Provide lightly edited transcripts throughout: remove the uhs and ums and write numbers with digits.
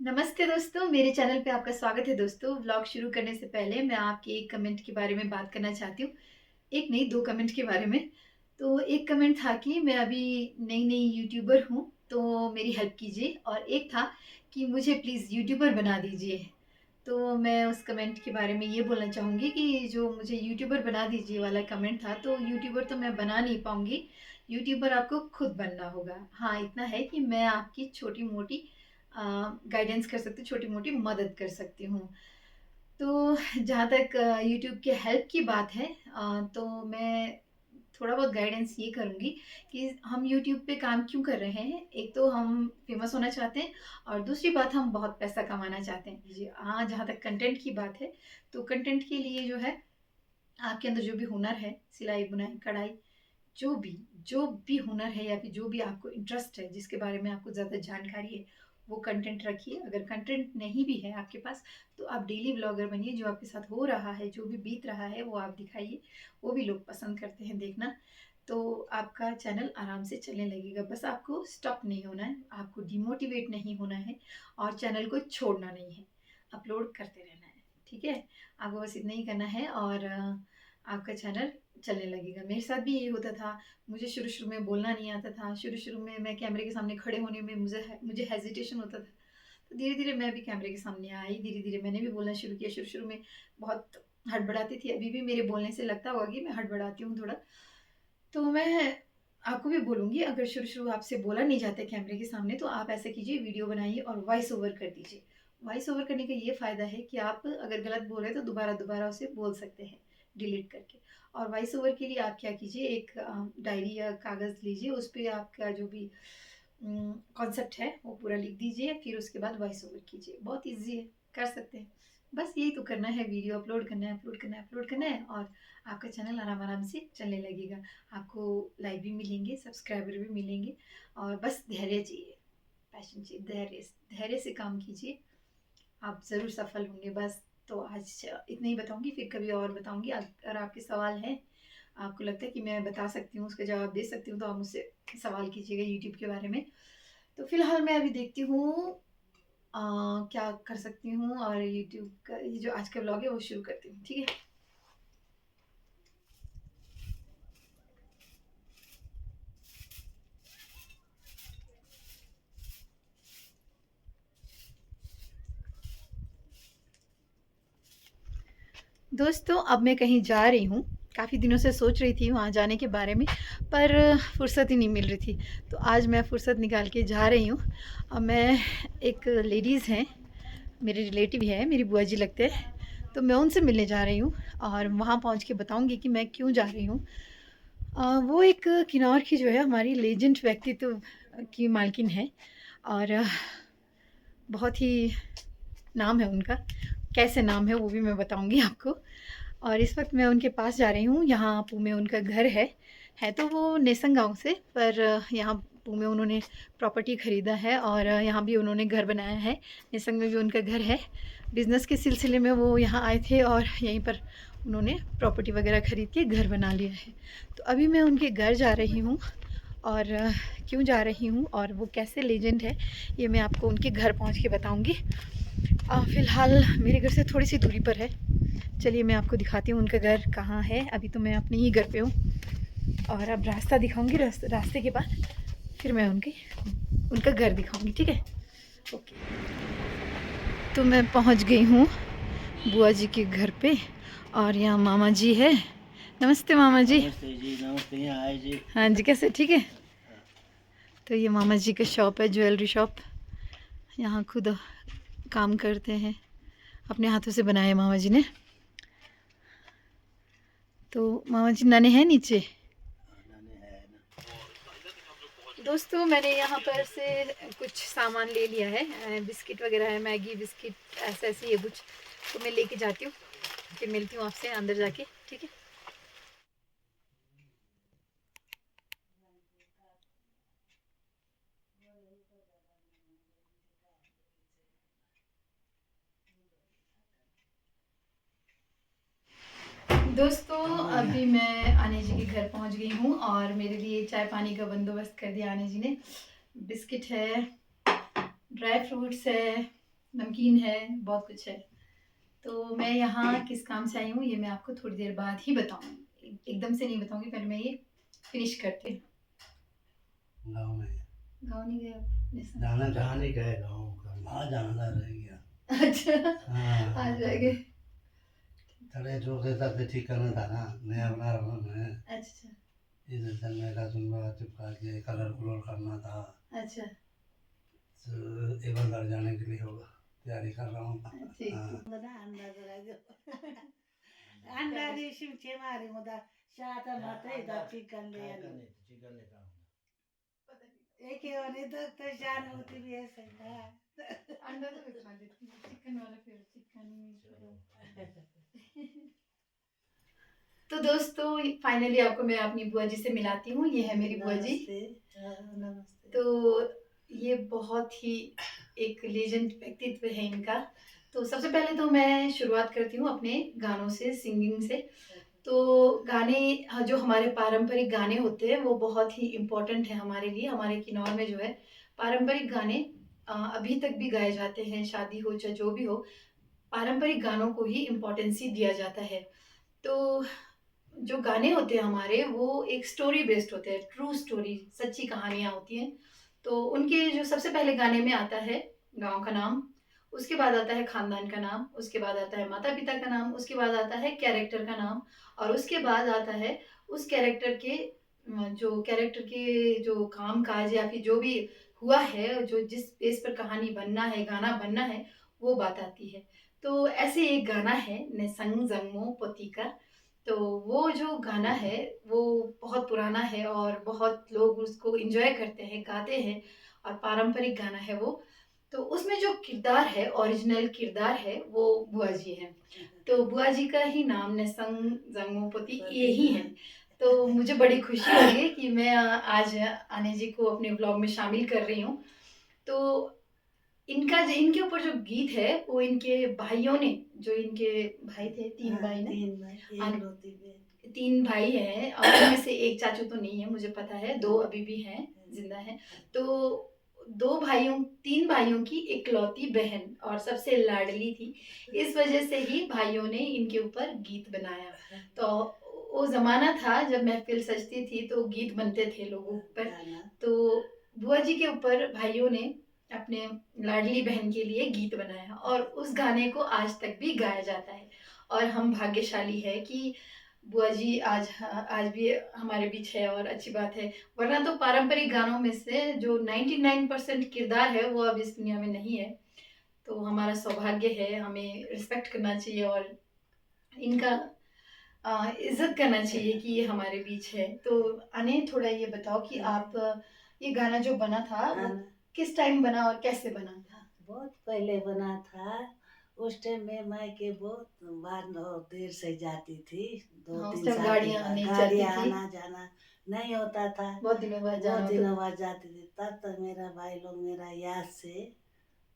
नमस्ते दोस्तों, मेरे चैनल पे आपका स्वागत है दोस्तों। व्लॉग शुरू करने से पहले मैं आपके एक कमेंट के बारे में बात करना चाहती हूँ। एक नहीं 2 कमेंट के बारे में। तो एक कमेंट था कि मैं अभी नई-नई यूट्यूबर हूँ, तो मेरी हेल्प कीजिए और एक था कि मुझे प्लीज़ यूट्यूबर बना दीजिए। तो मैं उस कमेंट के बारे में ये बोलना चाहूँगी कि जो मुझे यूट्यूबर बना दीजिए वाला कमेंट था, तो यूट्यूबर तो मैं बना नहीं पाऊँगी, यूट्यूबर आपको खुद बनना होगा। हाँ, इतना है कि मैं आपकी छोटी-मोटी गाइडेंस कर सकती हूँ, छोटी-मोटी मदद कर सकती हूँ। तो जहाँ तक यूट्यूब के हेल्प की बात है तो मैं थोड़ा बहुत गाइडेंस ये करूँगी कि हम यूट्यूब पे काम क्यों कर रहे हैं। एक तो हम फेमस होना चाहते हैं और दूसरी बात हम बहुत पैसा कमाना चाहते हैं। जी हाँ, जहाँ तक कंटेंट की बात है, तो कंटेंट के लिए जो है आपके अंदर जो भी हुनर है, सिलाई, बुनाई, कढ़ाई, जो भी हुनर है या फिर जो भी आपको इंटरेस्ट है, जिसके बारे में आपको ज़्यादा जानकारी है, वो कंटेंट रखिए। अगर कंटेंट नहीं भी है आपके पास, तो आप डेली व्लॉगर बनिए। जो आपके साथ हो रहा है, जो भी बीत रहा है, वो आप दिखाइए। वो भी लोग पसंद करते हैं देखना। तो आपका चैनल आराम से चलने लगेगा। बस आपको स्टॉप नहीं होना है, आपको डिमोटिवेट नहीं होना है और चैनल को छोड़ना नहीं है। अपलोड करते रहना है, ठीक है? आपको बस इतना ही करना है और आपका चैनल चलने लगेगा। मेरे साथ भी यही होता था। मुझे शुरू-शुरू में बोलना नहीं आता था। शुरू-शुरू में मैं कैमरे के सामने खड़े होने में मुझे हेजिटेशन होता था। तो धीरे-धीरे मैं भी कैमरे के सामने आई। धीरे-धीरे मैंने भी बोलना शुरू किया। शुरू-शुरू में बहुत हड़बड़ाती थी। अभी भी मेरे बोलने से लगता होगा कि मैं हड़बड़ाती हूँ थोड़ा। तो मैं आपको भी बोलूँगी, अगर शुरू-शुरू आपसे बोला नहीं जाता है कैमरे के सामने, तो आप ऐसा कीजिए, वीडियो बनाइए और वॉइस ओवर कर दीजिए। वॉइस ओवर करने का ये फ़ायदा है कि आप अगर गलत बोल रहे हैं तो दोबारा-दोबारा उसे बोल सकते हैं, डिलीट करके। और वॉइस ओवर के लिए आप क्या कीजिए, एक डायरी या कागज़ लीजिए, उस पे आपका जो भी कॉन्सेप्ट है वो पूरा लिख दीजिए, फिर उसके बाद वॉइस ओवर कीजिए। बहुत ईज़ी है, कर सकते हैं। बस यही तो करना है, वीडियो अपलोड करना है, अपलोड करना है, अपलोड करना है और आपका चैनल आराम-आराम से चलने लगेगा। आपको लाइक भी मिलेंगे, सब्सक्राइबर भी मिलेंगे और बस धैर्य चाहिए, पैशन चाहिए, धैर्य से काम कीजिए, आप ज़रूर सफल होंगे। बस तो आज इतना ही बताऊँगी, फिर कभी और बताऊँगी। अगर आपके सवाल हैं, आपको लगता है कि मैं बता सकती हूँ, उसका जवाब दे सकती हूँ, तो आप मुझसे सवाल कीजिएगा यूट्यूब के बारे में। तो फिलहाल मैं अभी देखती हूँ अ, क्या कर सकती हूँ और यूट्यूब का ये जो आज का व्लॉग है वो शुरू करती हूँ, ठीक है? दोस्तों, अब मैं कहीं जा रही हूँ। काफ़ी दिनों से सोच रही थी वहाँ जाने के बारे में, पर फुर्सत ही नहीं मिल रही थी। तो आज मैं फुर्सत निकाल के जा रही हूँ। मैं एक लेडीज़ हैं, मेरे रिलेटिव है, मेरी बुआ जी लगते हैं। तो मैं उनसे मिलने जा रही हूँ और वहाँ पहुँच के बताऊँगी कि मैं क्यों जा रही हूँ। वो एक किन्नौर की जो है हमारी लेजेंड व्यक्तित्व की मालकिन है और बहुत ही नाम है उनका। कैसे नाम है वो भी मैं बताऊँगी आपको। और इस वक़्त मैं उनके पास जा रही हूँ, यहाँ पू में उनका घर है। है तो वो नेसंग गाँव से, पर यहाँ पू में उन्होंने प्रॉपर्टी ख़रीदा है और यहाँ भी उन्होंने घर बनाया है। नेसंग में भी उनका घर है। बिज़नेस के सिलसिले में वो यहाँ आए थे और यहीं पर उन्होंने प्रॉपर्टी वग़ैरह ख़रीद के घर बना लिया है। तो अभी मैं उनके घर जा रही हूँ और क्यों जा रही हूँ और वो कैसे लेजेंड है, ये मैं आपको उनके घर पहुँच के बताऊँगी। फ़िलहाल मेरे घर से थोड़ी-सी दूरी पर है। चलिए मैं आपको दिखाती हूँ उनका घर कहाँ है। अभी तो मैं अपने ही घर पे हूँ और अब रास्ता दिखाऊँगी, रास्ते के बाद फिर मैं उनका घर दिखाऊँगी, ठीक है? ओके। तो मैं पहुँच गई हूँ बुआ जी के घर पे और यहाँ मामा जी है। नमस्ते मामा जी। नमस्ते जी, नमस्ते। यहाँ आए जी। हाँ जी, कैसे ठीक है? तो ये मामा जी का शॉप है, ज्वेलरी शॉप। यहाँ खुद काम करते हैं, अपने हाथों से बनाया है मामा जी ने। तो मामा जी नाने हैं नीचे। नानी है ना। दोस्तों मैंने यहाँ पर से कुछ सामान ले लिया है, बिस्किट वगैरह है, मैगी बिस्किट ऐसे ऐसे ये कुछ, तो मैं लेके जाती हूँ। फिर मिलती हूँ आपसे अंदर जाके, ठीक है? दोस्तों अभी मैं आने जी के घर पहुँच गई हूँ और मेरे लिए चाय पानी का बंदोबस्त कर दिया आने जी ने। बिस्किट है, ड्राई फ्रूट्स है, नमकीन है, बहुत कुछ है। तो मैं यहाँ किस काम से आई हूँ, ये मैं आपको थोड़ी देर बाद ही बताऊँगी। एकदम से नहीं बताऊँगी, पहले मैं ये फिनिश करती हूँ। गाँव में गाँव नहीं गए आप? जैसा जाना जहाँ नहीं गए गाँव का वहाँ जाना रह गया। अच्छा, हाँ आज रह गए। थोड़े जो से तब ठीक करना था ना, नया बना रहा हूँ मैं। अच्छा, इधर चलने का सुनवा चिपका के कलर कलर करना था, अच्छा, तो एक बार घर जाने के लिए होगा, तैयारी कर रहा हूँ। ठीक, हाँ ठीक। अंडा जरा जो अंडा रेशीम छे मारे मुदा शाता माते दा चिकन ले आनी चिकन लेकर आऊँगा। एक ही वाली तो शान होती भी है सही ना अंडा तो मैं खा लेती हूँ, चिकन वाला फिर चिकन तो दोस्तों फाइनली आपको मैं अपनी बुआ जी से मिलाती हूँ। ये है मेरी बुआ जी। नमस्ते नमस्ते। तो ये बहुत ही एक लेजेंड व्यक्तित्व है इनका। तो सबसे पहले तो मैं शुरुआत करती हूँ अपने गानों से, सिंगिंग से। तो गाने जो हमारे पारंपरिक गाने होते हैं वो बहुत ही इम्पोर्टेंट है हमारे लिए। हमारे किन्नौर में जो है पारंपरिक गाने अभी तक भी गाए जाते हैं, शादी हो चाहे जो भी हो, पारंपरिक गानों को ही इम्पोर्टेंस ही दिया जाता है। तो जो गाने होते हैं हमारे वो एक स्टोरी बेस्ड होते हैं, ट्रू स्टोरी, सच्ची कहानियाँ होती हैं। तो उनके जो सबसे पहले गाने में आता है गाँव का नाम, उसके बाद आता है खानदान का नाम, उसके बाद आता है माता-पिता का नाम, उसके बाद आता है कैरेक्टर का नाम और उसके बाद आता है उस कैरेक्टर के जो कैरेक्टर के जो काम-काज या फिर जो भी हुआ है, जो जिस बेस पर कहानी बनना है, गाना बनना है, वो बात आती है। तो ऐसे एक गाना है नेसंग जंगमो पोतिका। तो वो जो गाना है वो बहुत पुराना है और बहुत लोग उसको एन्जॉय करते हैं, गाते हैं और पारंपरिक गाना है वो। तो उसमें जो किरदार है, ओरिजिनल किरदार है वो बुआ जी हैं। तो बुआ जी का ही नाम नेसंग जंगमोपति यही है। तो मुझे बड़ी खुशी हो रही है कि मैं आज आने जी को अपने ब्लॉग में शामिल कर रही हूँ। तो इनके ऊपर जो गीत है वो इनके भाइयों ने, जो इनके भाई थे, 3 भाई ना? तीन भाई हाँ, एक रोटी बहन 3 भाई हैं और उनमें से 1 चाचू तो नहीं है, मुझे पता है, 2 अभी भी हैं, ज़िंदा हैं। तो 2 भाइयों 3 भाइयों की इकलौती बहन और सबसे लाडली थी। इस वजह से ही भाइयों ने इनके ऊपर गीत बनाया। तो वो ज़माना था जब महफ़िल सजती थी तो गीत बनते थे लोगों पर। गाना तो बुआ जी के ऊपर भाइयों ने अपने लाडली बहन के लिए गीत बनाया और उस गाने को आज तक भी गाया जाता है। और हम भाग्यशाली है कि बुआ जी आज भी हमारे बीच है और अच्छी बात है। वरना तो पारंपरिक गानों में से जो 99% किरदार है वो अब इस दुनिया में नहीं है। तो हमारा सौभाग्य है, हमें रिस्पेक्ट करना चाहिए और इनका इज़्ज़त करना चाहिए कि ये हमारे बीच है। तो अने थोड़ा ये बताओ कि आप ये गाना जो बना था वो गाना किस टाइम बना और कैसे बना था? बहुत पहले बना था। उस टाइम में मायके बहुत बार देर से जाती थी, दो हाँ, उस तीन टाइम साल के गाड़ियाँ बाद नहीं चलती गाड़ियाँ थी। आना जाना नहीं होता था। बहुत दिनों बाद बहुत जाना होता दिनों था। बाद जाती थी, तब तक मेरा भाई लोग मेरा याद से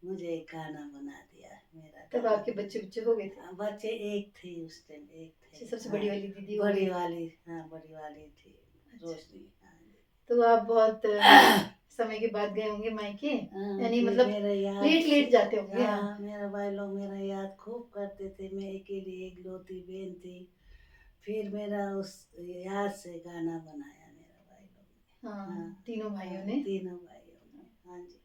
मुझे एक गाना बना दिया। मेरा तब गाना आपके बच्चे-बुच्चे हो गए थे? बच्चे एक थी उस टाइम, एक थे। अच्छा, सबसे हाँ, बड़ी वाली दीदी हो बड़ी गई। वाली, हाँ बड़ी वाली थी अच्छा, रोशनी। हाँ जी। तो आप बहुत समय के बाद गए होंगे मायके? यानी फिर मतलब मेरे याद लेट-लेट जाते होंगे आप? हाँ मेरा भाई लोग मेरा याद खूब करते थे। मैं अकेली एकलौती बहन थी। फिर मेरा उस याद से गाना बनाया मेरा भाई लोग ने। हाँ, हाँ तीनों भाइयों हाँ ने। तीनों भाइयों ने। हाँ जी,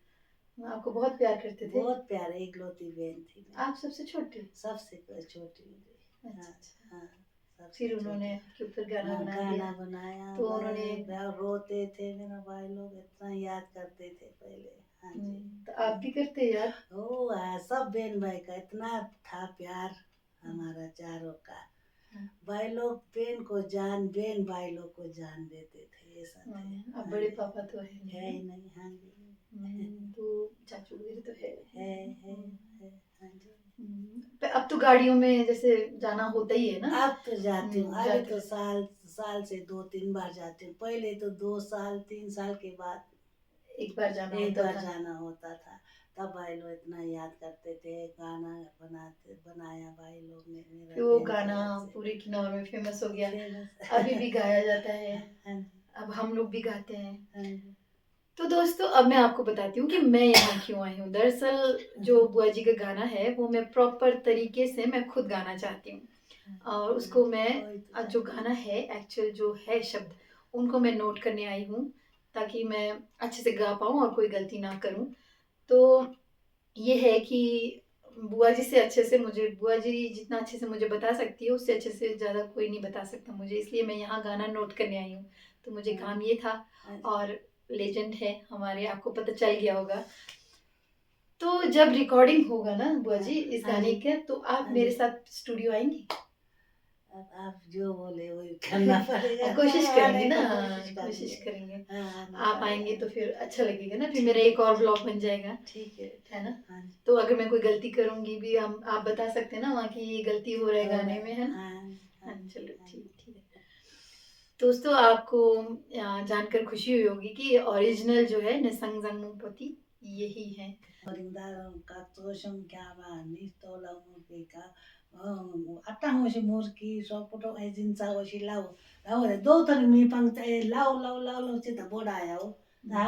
आपको बहुत प्यार करते थे? बहुत प्यारे एकलौती बहन थी मैं, आप सबसे छोटे? सबसे छोटी मुझे। अच्छा, हाँ अच्छा। हाँ सबसे फिर उन्होंने छोटी। आपके ऊपर गाना हाँ बना दिया। गाना बनाया, तो उन्होंने बहुत रोते थे मेरा भाई लोग, इतना याद करते थे पहले। हाँ जी। तो आप भी करते याद? ओ सब बहन भाई का इतना था प्यार हमारा चारों का। हाँ, भाई लोग बहन को जान, बहन भाई लोग को जान देते थे, ऐसा थे। अब हाँ बड़े जी, पापा तो है है नहीं ही नहीं। हाँ जी, तो चाचू वगैरह तो है है नहीं। है है। हाँ जी, पर अब तो गाड़ियों में जैसे जाना होता ही है ना? अब तो जाती हूँ। अभी जाते तो रहते साल साल से 2-3 बार जाती हूँ। पहले तो 2 साल 3 साल के बाद एक बार जाना एक होता बार था। जाना होता था। तब भाई लोग इतना याद करते थे, गाना बनाया भाई लोग ने मेरा फिर वो बहन के गाना याद से। पूरे किन्नौर में फेमस हो गया। फेमस अभी भी गाया जाता है। हाँ जी, अब हम लोग भी गाते हैं। हाँ जी। तो दोस्तों अब मैं आपको बताती हूँ कि मैं यहाँ क्यों आई हूँ। दरअसल जो बुआ जी का गाना है वो मैं प्रॉपर तरीके से मैं खुद गाना चाहती हूँ और उसको मैं कोई तो जो चाहिए। गाना है एक्चुअल जो है शब्द उनको मैं नोट करने आई हूँ ताकि मैं अच्छे से गा पाऊँ और कोई गलती ना करूँ। तो ये है कि बुआ जी से अच्छे से मुझे बुआ जी जितना अच्छे से मुझे बता सकती है उससे अच्छे से ज़्यादा कोई नहीं बता सकता मुझे, इसलिए मैं यहाँ गाना नोट करने आई हूँ। तो मुझे काम ये था और लेजेंड है हमारे, आपको पता चल गया होगा। तो जब रिकॉर्डिंग होगा ना बुआ जी इस हाँ गाने जी, का तो आप हाँ मेरे जी। साथ स्टूडियो आएंगी? अब आप जो बोले वही करना पड़ेगा। कोशिश करेंगे आने ना, का हाँ, कोशिश करेंगे। करेंगे। हाँ, आना आप पड़ेगा। आएंगे तो फिर अच्छा लगेगा ना, फिर ठीक मेरा है, एक और ब्लॉग बन जाएगा, ठीक है ना? हाँ जी। तो अगर मैं कोई गलती करूंगी भी हम आप बता सकते हैं ना वहाँ की ये गलती हो रहा है हो रहा गाने है। में, है ना? हाँ, हाँ हाँ, जी, चलो हाँ ठीक जी। ठीक है। दोस्तों आपको जानकर खुशी हुई होगी कि ओरिजिनल जो है निसंग जंगमुपति यही है। kaktoshong kyama nistola murkika ata hoshi murki sopoto ejinsa hoshi lau lau do tar mi pang te lau chita boda yao da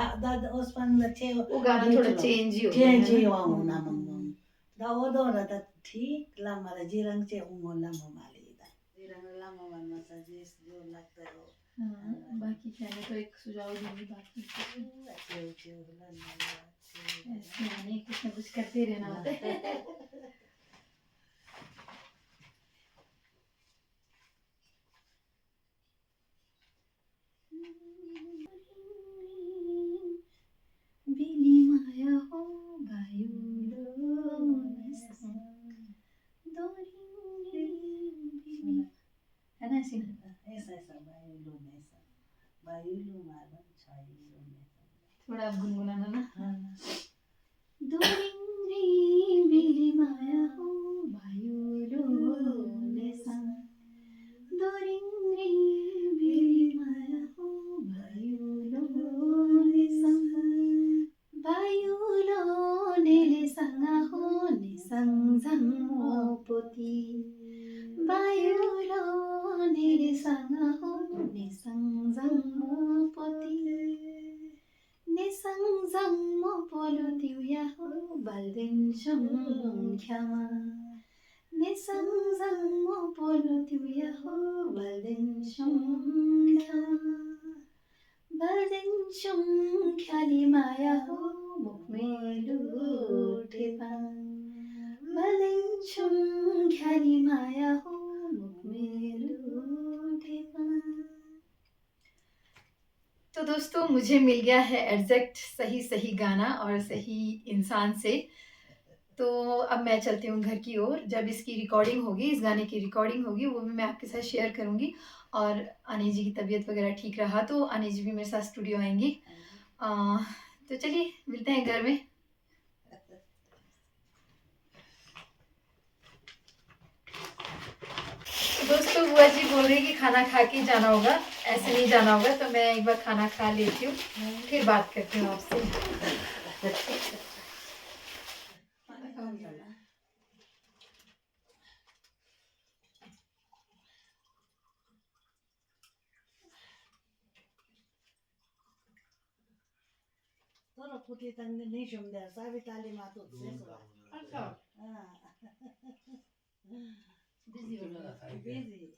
os pan da che वो गाना थोड़ा gitlo चेंज ही हो गया change है wa ना। na mang da odo ra da ठीक ला मारा जीरंग che ungola mamali da जीरंग ला ममन मसाजिस जो लगता हो हाँ, बाकी मैंने तो एक सुझाव दूंगी बाकी अच्छे अच्छे ऐसे आने कुछ ना कुछ करते रहना होता है। बिली माया हो बायुलो है ना ऐसे ना? ऐसा ऐसा बायुलो मालूम छायुलो थोड़ा आप गुनगुनाना ना। हाँ दोरिंग बिली माया हो बायुलो नेसा दोरिंग बिली माया हो बायुलो नेसा बायुलो नेले संगा हो निसंग पोती बायुलो नेले संगा हो निसंग पोती निसंग पोलो तिउया हो balden shong khyama निसंग पोलो तिउया हो balden shong khyama balden shong ख्याली माया हो मुखमेलु ठेपा balden shong ख्याली माया हो मुखमेलु ठेपा। तो दोस्तों मुझे मिल गया है एग्जैक्ट सही सही गाना और सही इंसान से। तो अब मैं चलती हूँ घर की ओर, जब इसकी रिकॉर्डिंग होगी इस गाने की रिकॉर्डिंग होगी वो भी मैं आपके साथ शेयर करूँगी और अनी जी की तबीयत वगैरह ठीक रहा तो अनी जी भी मेरे साथ स्टूडियो आएंगी। तो चलिए मिलते हैं घर में। दोस्तों बुआ जी बोल रही कि खाना खा के जाना होगा, ऐसे नहीं जाना होगा, तो मैं एक बार खाना खा लेती हूँ फिर बात करती हूँ आपसे। तर पुती तंग नहीं शुमदे सारी ताली मातो से अच्छा हाँ बिजी हो बिजी बिजी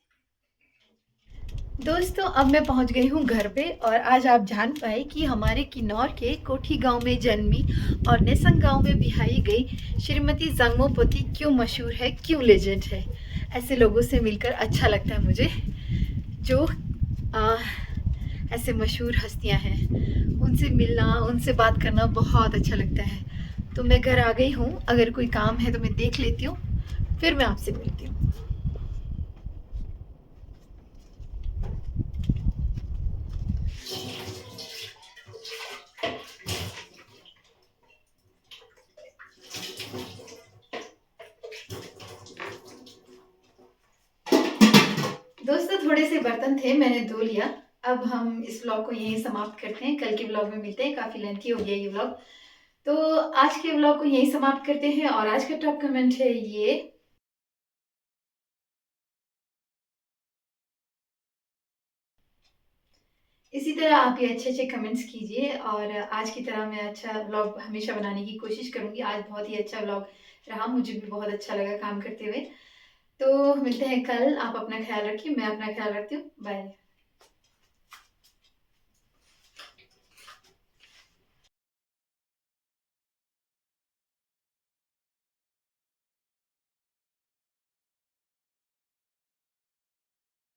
दोस्तों अब मैं पहुंच गई हूं घर पे और आज आप जान पाए कि हमारे किन्नौर के कोठी गांव में जन्मी और नेसंग गांव में बिहाई गई श्रीमती जंगमो पोती क्यों मशहूर है, क्यों लेजेंड है। ऐसे लोगों से मिलकर अच्छा लगता है मुझे, जो ऐसे मशहूर हस्तियां हैं उनसे मिलना उनसे बात करना बहुत अच्छा लगता है। तो मैं घर आ गई हूँ, अगर कोई काम है तो मैं देख लेती हूँ फिर मैं आपसे मिलती हूँ। दोस्तों थोड़े से बर्तन थे मैंने धो लिया, अब हम इस व्लॉग को यहीं समाप्त करते हैं, कल के व्लॉग में मिलते हैं, काफी लेंथी हो गया ये व्लॉग। तो आज के व्लॉग को यहीं समाप्त करते हैं और आज का टॉप कमेंट है ये, इसी तरह आप भी अच्छे-अच्छे कमेंट्स कीजिए और आज की तरह मैं अच्छा व्लॉग हमेशा बनाने की कोशिश करूँगी। आज बहुत ही अच्छा व्लॉग रहा, मुझे भी बहुत अच्छा लगा काम करते हुए। तो मिलते हैं कल, आप अपना ख़्याल रखिए, मैं अपना ख़्याल रखती हूँ। बाय।